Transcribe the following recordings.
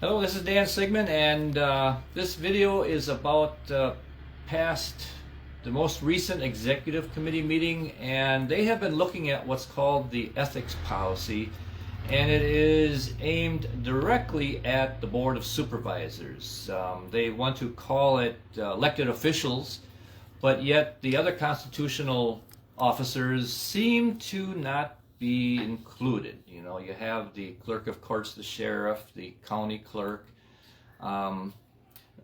Hello, this is Dan Sigmund, and this video is about the most recent executive committee meeting, and they have been looking at what's called the ethics policy, and it is aimed directly at the Board of Supervisors. They want to call it elected officials, but yet the other constitutional officers seem to not be included. You know, you have the clerk of courts, the sheriff, the county clerk.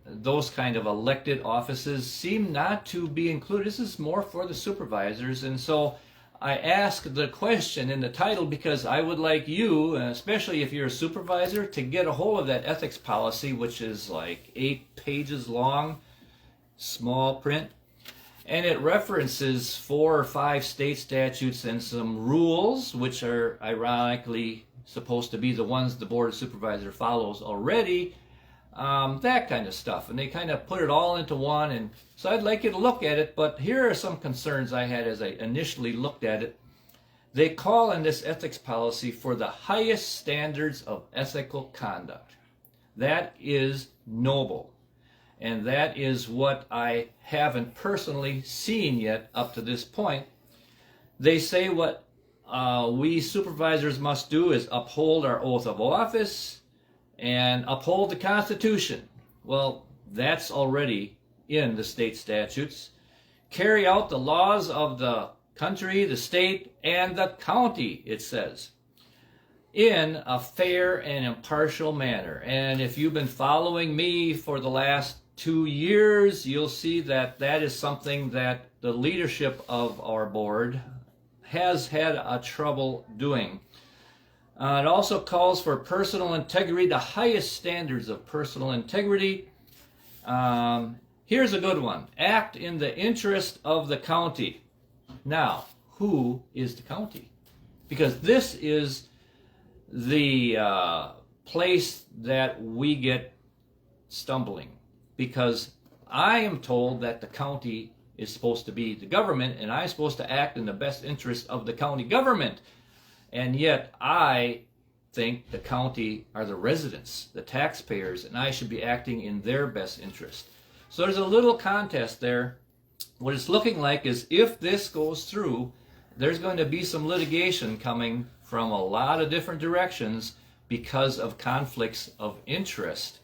Those kind of elected offices seem not to be included. This is more for the supervisors, and so I ask the question in the title because I would like you, especially if you're a supervisor, to get a hold of that ethics policy, which is like 8 pages long, small print. And it references 4 or 5 state statutes and some rules, which are ironically supposed to be the ones the Board of Supervisors follows already, that kind of stuff. And they kind of put it all into one, and so I'd like you to look at it, but here are some concerns I had as I initially looked at it. They call in this ethics policy for the highest standards of ethical conduct. That is noble. And that is what I haven't personally seen yet up to this point. They say what we supervisors must do is uphold our oath of office and uphold the Constitution. Well, that's already in the state statutes. Carry out the laws of the country, the state, and the county, it says, in a fair and impartial manner. And if you've been following me for the last 2 years, you'll see that that is something that the leadership of our board has had a trouble doing. It also calls for personal integrity, the highest standards of personal integrity. Here's a good one. Act in the interest of the county. Now, who is the county? Because this is the place that we get stumbling. Because I am told that the county is supposed to be the government, and I'm supposed to act in the best interest of the county government. And yet I think the county are the residents, the taxpayers, and I should be acting in their best interest. So there's a little contest there. What it's looking like is if this goes through, there's going to be some litigation coming from a lot of different directions because of conflicts of interest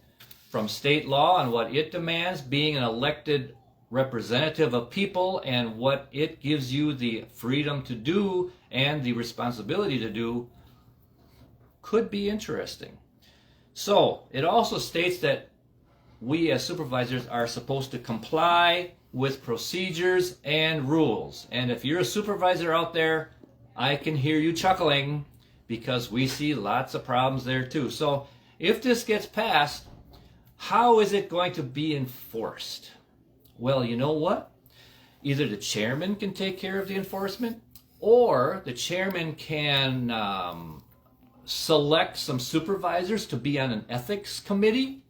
from state law and what it demands, being an elected representative of people, and what it gives you the freedom to do and the responsibility to do, could be interesting. So it also states that we as supervisors are supposed to comply with procedures and rules. And if you're a supervisor out there, I can hear you chuckling because we see lots of problems there too. So if this gets passed, how is it going to be enforced? Well, you know what? Either the chairman can take care of the enforcement, or the chairman can select some supervisors to be on an ethics committee,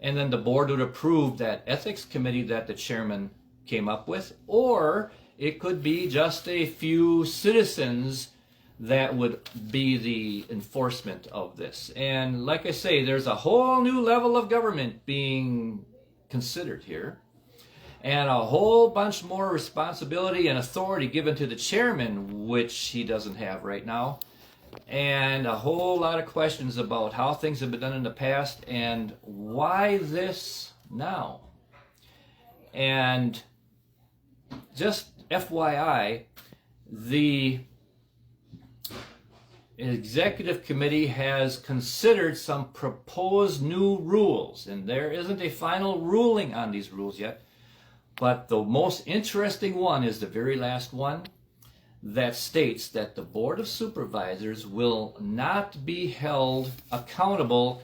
and then the board would approve that ethics committee that the chairman came up with, or it could be just a few citizens that would be the enforcement of this. And like I say, there's a whole new level of government being considered here, and a whole bunch more responsibility and authority given to the chairman, which he doesn't have right now, and a whole lot of questions about how things have been done in the past and why this now. And just FYI, the executive committee has considered some proposed new rules, and there isn't a final ruling on these rules yet, but the most interesting one is the very last one that states that the Board of Supervisors will not be held accountable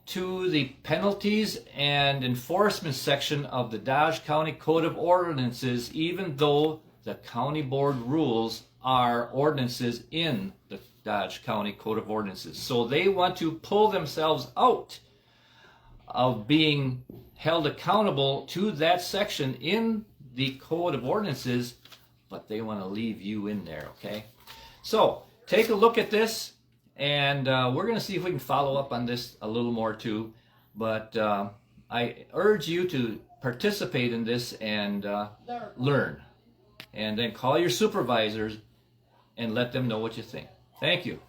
to the penalties and enforcement section of the Dodge County Code of Ordinances, even though the county board rules are ordinances in the Dodge County Code of Ordinances. So they want to pull themselves out of being held accountable to that section in the Code of Ordinances, but they want to leave you in there, okay? So take a look at this, and we're going to see if we can follow up on this a little more too. But I urge you to participate in this and learn. And then call your supervisors and let them know what you think. Thank you.